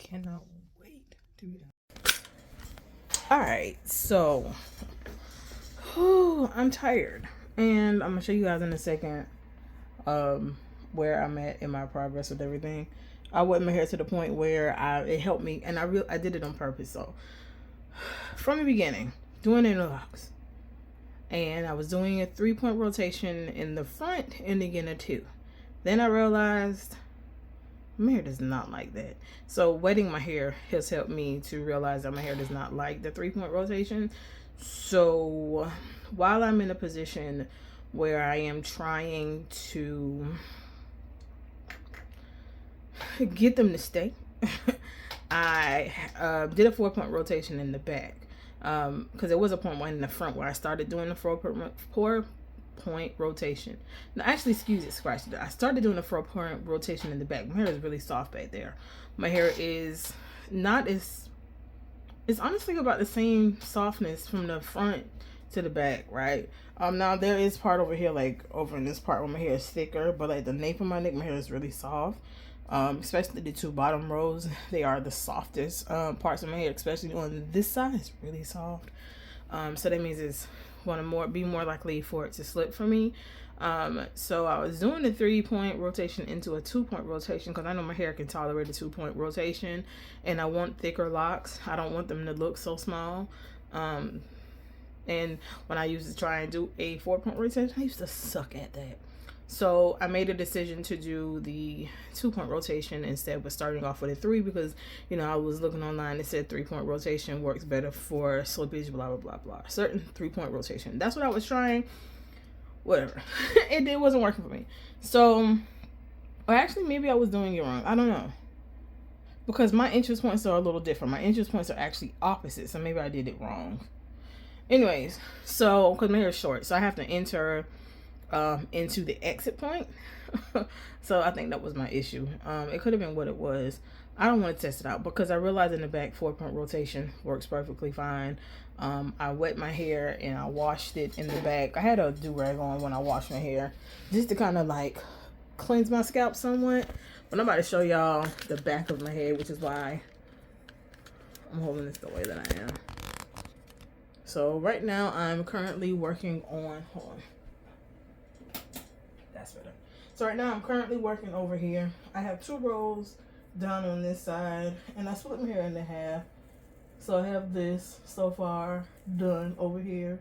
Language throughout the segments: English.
cannot wait to be done. Alright, so I'm tired. And I'm gonna show you guys in a second where I'm at in my progress with everything. I wet my hair to the point where it helped me, and I did it on purpose. So from the beginning, doing it in the locks, and I was doing a 3-point rotation in the front and again a 2. Then I realized my hair does not like that. So wetting my hair has helped me to realize that my hair does not like the 3-point rotation. So while I'm in a position where I am trying to get them to stay, I did a 4-point rotation in the back, because there was a point in the front where I started doing the 4-point rotation. No, actually, scratch it. I started doing a 4-point rotation in the back. My hair is really soft back there. My hair is not as, it's honestly about the same softness from the front to the back, right? Now there is part over here, like over in this part where my hair is thicker, but like the nape of my neck, my hair is really soft. Especially the 2 bottom rows, they are the softest parts of my hair, especially on this side. It's really soft. So that means it's going to be more likely for it to slip for me. So I was doing the 3-point rotation into a 2-point rotation because I know my hair can tolerate a 2-point rotation, and I want thicker locks. I don't want them to look so small. And when I used to try and do a 4-point rotation, I used to suck at that. So I made a decision to do the 2-point rotation instead of starting off with a 3, because, you know, I was looking online. It said 3-point rotation works better for slippage, blah, blah, blah, blah. Certain 3-point rotation. That's what I was trying. Whatever. It wasn't working for me. So, or actually, maybe I was doing it wrong. I don't know. Because my interest points are a little different. My interest points are actually opposite. So maybe I did it wrong. Anyways, so, because my hair is short, so I have to enter into the exit point. So I think that was my issue. It could have been what it was. I don't want to test it out because I realized in the back 4-point rotation works perfectly fine. I wet my hair and I washed it in the back. I had a do-rag on when I washed my hair just to kind of like cleanse my scalp somewhat. But I'm about to show y'all the back of my hair, which is why I'm holding this the way that I am. So right now I'm currently working on, hold on. That's better. So right now I'm currently working over here. I have 2 rows done on this side, and I split my hair into half. So I have this so far done over here.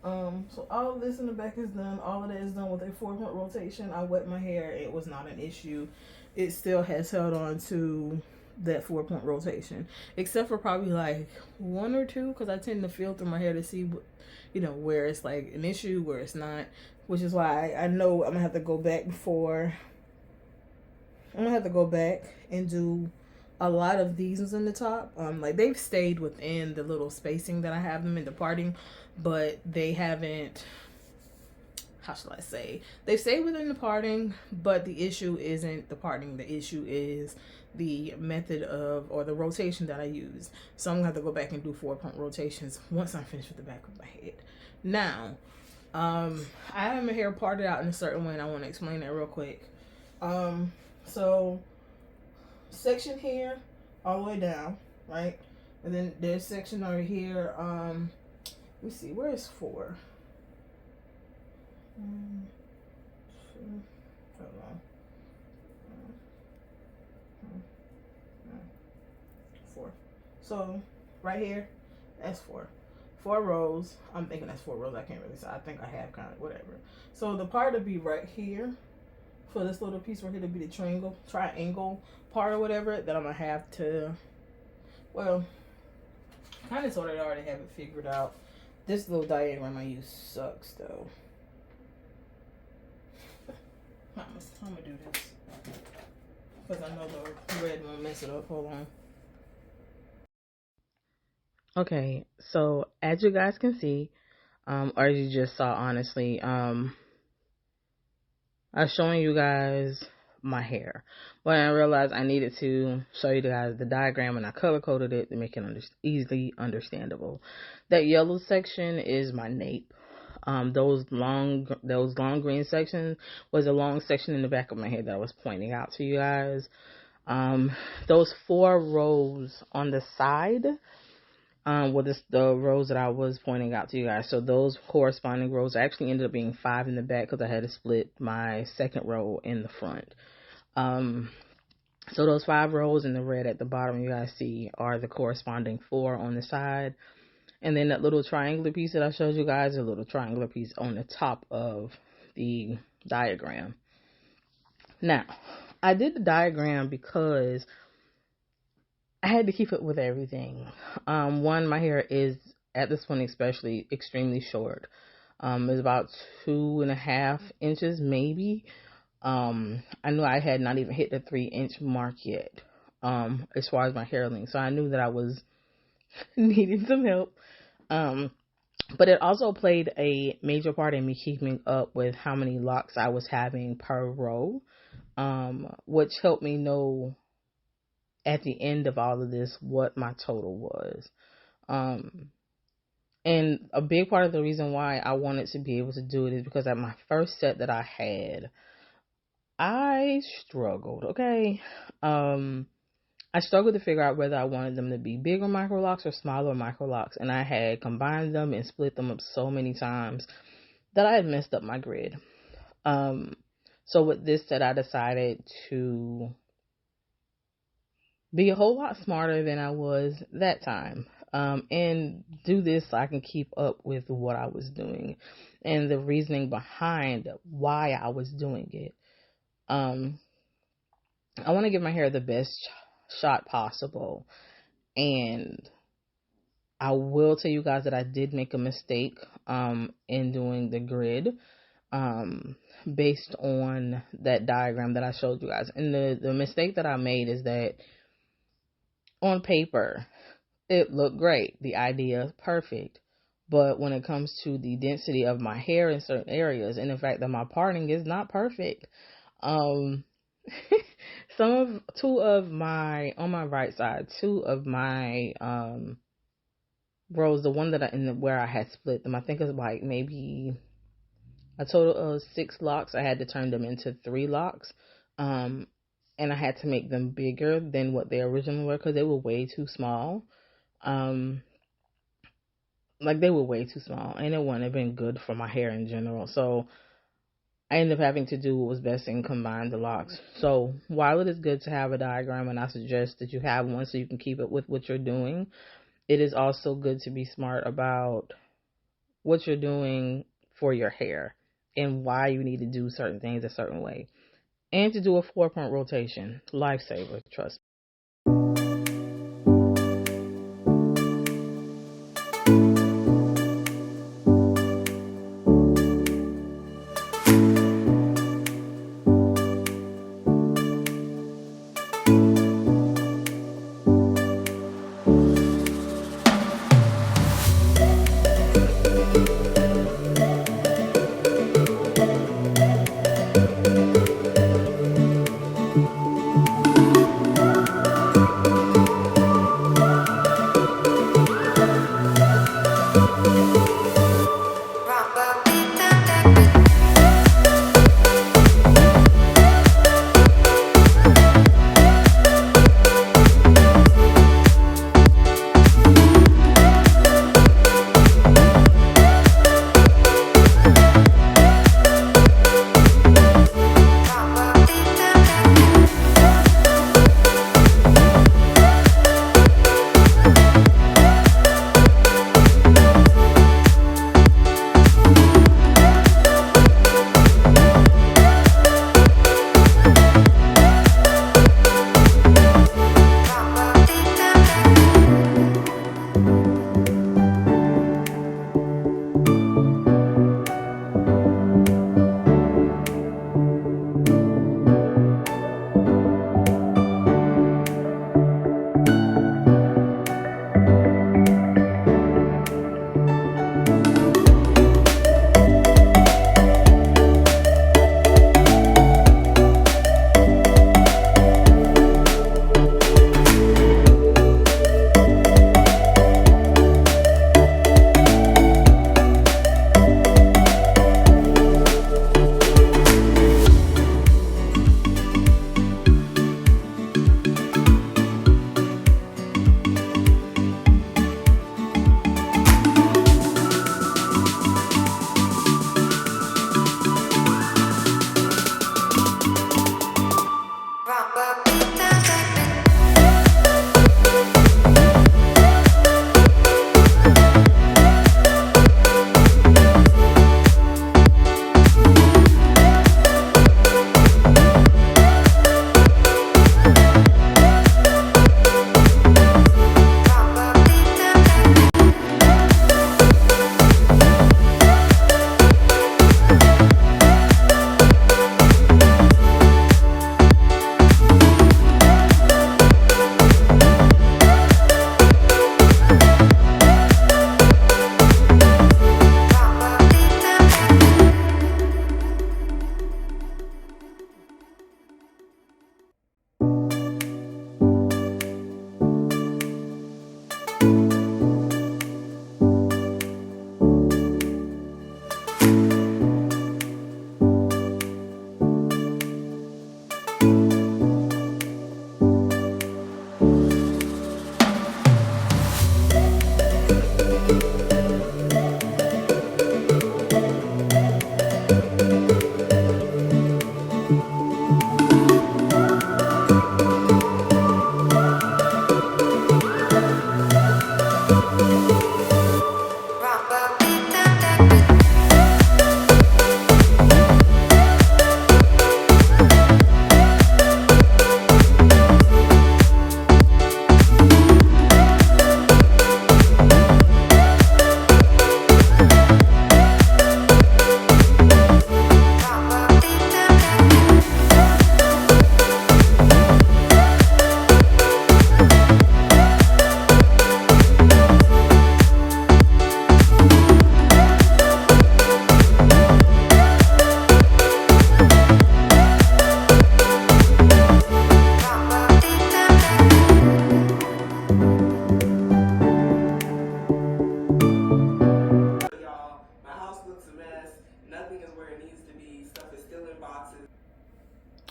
So all of this in the back is done. All of that is done with a 4-point rotation. I wet my hair. It was not an issue. It still has held on to that 4-point rotation, except for probably like 1 or 2, because I tend to feel through my hair to see what, you know, where it's like an issue, where it's not, which is why I know I'm gonna have to go back and do a lot of these in the top. Like they've stayed within the little spacing that I have them in the parting, but they haven't, how should I say, they've stayed within the parting, but the issue isn't the parting. The issue is the method of, or the rotation that I use. So I'm gonna have to go back and do 4-point rotations once I'm finished with the back of my head. Now, I have my hair parted out in a certain way, and I want to explain that real quick. So section here all the way down, right? And then there's section over here. Let me see, where is 4? Hold on. 4. So right here, that's 4 rows. I'm thinking that's 4 rows. I can't really say. I think I have kind of whatever. So the part to be right here, for this little piece right here to be the triangle part or whatever, that I'm gonna have to, well, kind of sort of already have it figured out. This little diagram I use sucks though. I'm gonna do this because I know the red won't mess it up. Hold on. Okay, so as you guys can see, or as you just saw, honestly, I was showing you guys my hair, but I realized I needed to show you guys the diagram, and I color coded it to make it easily understandable. That yellow section is my nape. Those long green sections was a long section in the back of my head that I was pointing out to you guys. Those 4 rows on the side, the rows that I was pointing out to you guys. So those corresponding rows actually ended up being 5 in the back because I had to split my second row in the front. So those 5 rows in the red at the bottom you guys see are the corresponding 4 on the side. And then that little triangular piece that I showed you guys, a little triangular piece on the top of the diagram. Now, I did the diagram because I had to keep it with everything. One, my hair is, at this point especially, extremely short. It's about 2.5 inches maybe. I knew I had not even hit the 3-inch mark yet, as far as my hair length. So I knew that I was needing some help. But it also played a major part in me keeping up with how many locks I was having per row, which helped me know at the end of all of this what my total was. And a big part of the reason why I wanted to be able to do it is because at my first set that I had, I struggled, okay? I struggled to figure out whether I wanted them to be bigger micro locks or smaller micro locks, and I had combined them and split them up so many times that I had messed up my grid. So with this set, I decided to be a whole lot smarter than I was that time, and do this so I can keep up with what I was doing and the reasoning behind why I was doing it. I want to give my hair the best shot possible, and I will tell you guys that I did make a mistake in doing the grid based on that diagram that I showed you guys. And the mistake that I made is that on paper it looked great, the idea is perfect, but when it comes to the density of my hair in certain areas and the fact that my parting is not perfect, two of my rows, the one that where I had split them, I think it was like maybe a total of 6 locks. I had to turn them into 3 locks, and I had to make them bigger than what they originally were because they were way too small. They were way too small, and it wouldn't have been good for my hair in general. So I ended up having to do what was best and combine the locks. So while it is good to have a diagram, and I suggest that you have one so you can keep it with what you're doing, it is also good to be smart about what you're doing for your hair and why you need to do certain things a certain way. And to do a 4-point rotation. Lifesaver, trust me.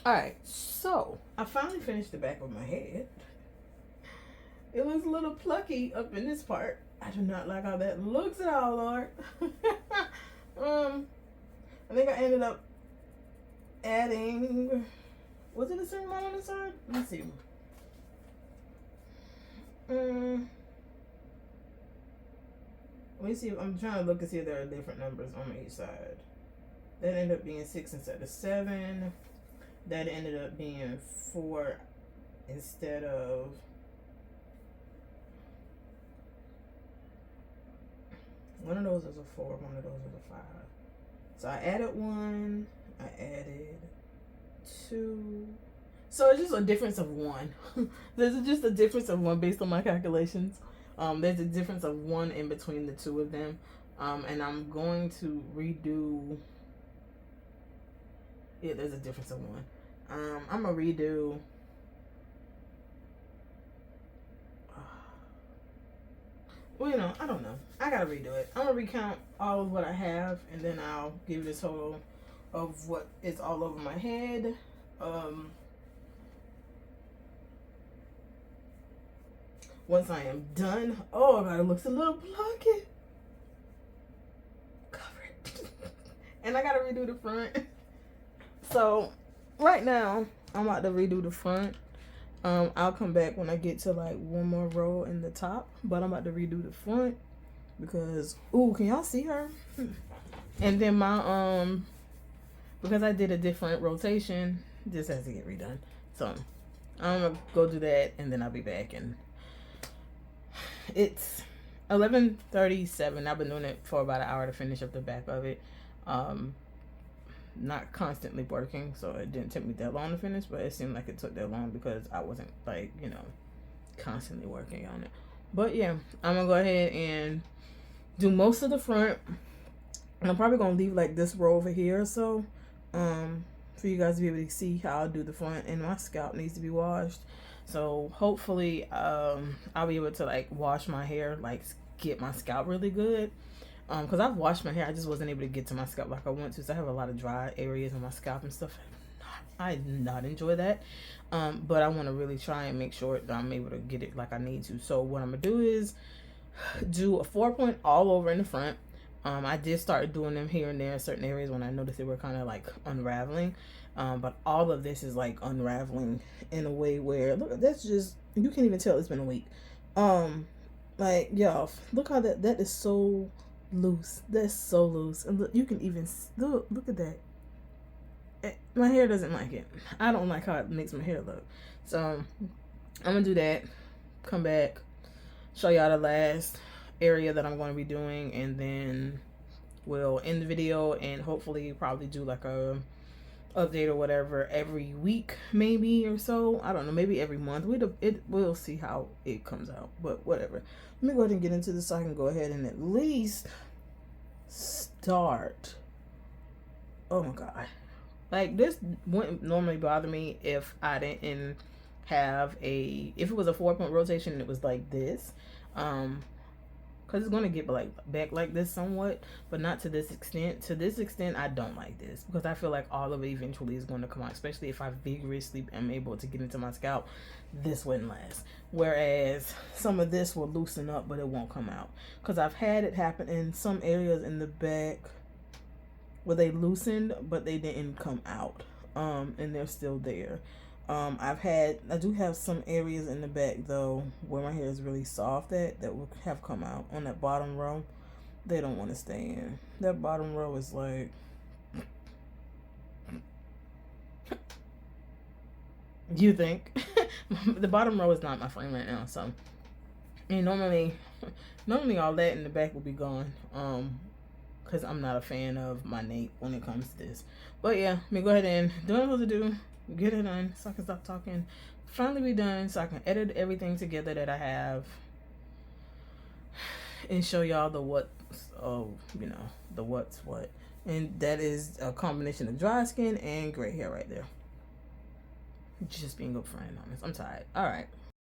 Alright, so I finally finished the back of my head. It looks a little plucky up in this part. I do not like how that looks at all, Lord. I think I ended up adding, was it a certain amount on the side? Let me see. Let me see. I'm trying to look and see if there are different numbers on each side. That ended up being 6 instead of 7. That ended up being 4 instead of, one of those was a 4, one of those was a 5. So I added 1, I added 2. So it's just a difference of 1. There's just a difference of 1 based on my calculations. There's a difference of 1 in between the two of them. And I'm going to redo. Yeah, there's a difference of 1. I'm gonna redo. Well, you know, I don't know. I gotta redo it. I'm gonna recount all of what I have, and then I'll give you a total of what is all over my head. Once I am done, oh god, it looks a little plucky. Cover it. And I gotta redo the front. So right now, I'm about to redo the front. I'll come back when I get to like one more row in the top, but I'm about to redo the front because, ooh, can y'all see her? And then my, because I did a different rotation, this has to get redone. So I'm gonna go do that and then I'll be back. And it's 11:37. I've been doing it for about an hour to finish up the back of it. Not constantly working, so it didn't take me that long to finish, but it seemed like it took that long because I wasn't, like, you know, constantly working on it. But yeah, I'm gonna go ahead and do most of the front, and I'm probably gonna leave like this row over here or so, for you guys to be able to see how I do the front. And my scalp needs to be washed, so hopefully I'll be able to like wash my hair, like get my scalp really good. Because I've washed my hair, I just wasn't able to get to my scalp like I want to. So I have a lot of dry areas on my scalp and stuff. I did not enjoy that. But I want to really try and make sure that I'm able to get it like I need to. So what I'm going to do is do a 4-point all over in the front. I did start doing them here and there in certain areas when I noticed they were kind of like unraveling. But all of this is like unraveling in a way where, look, that's just, you can't even tell it's been a week. Like, y'all, look how that is so loose. That's so loose. And look, you can even look at that. My hair doesn't like it. I don't like how it makes my hair look. So I'm gonna do that, come back, show y'all the last area that I'm going to be doing, and then we'll end the video and hopefully probably do like a update or whatever every week, maybe, or so. I don't know, maybe every month. We'll see how it comes out, but whatever. Let me go ahead and get into this so I can go ahead and at least start. Oh my god, like this wouldn't normally bother me if I didn't have if it was a 4-point rotation and it was like this, because it's going to get like back like this somewhat, but not to this extent. To this extent, I don't like this because I feel like all of it eventually is going to come out, especially if I vigorously am able to get into my scalp. This wouldn't last, whereas some of this will loosen up, but it won't come out, because I've had it happen in some areas in the back where they loosened but they didn't come out, and they're still there. I do have some areas in the back though where my hair is really soft that will have come out on that bottom row. They don't want to stay in. That bottom row is like, you think? The bottom row is not my frame right now, so, and normally all that in the back will be gone, because I'm not a fan of my nape when it comes to this. But yeah, let me go ahead and do what I'm supposed to do, get it done so I can stop talking, finally be done so I can edit everything together that I have and show y'all the what's the what's what. And that is a combination of dry skin and gray hair right there. Just being upfront and honest. I'm tired. All right.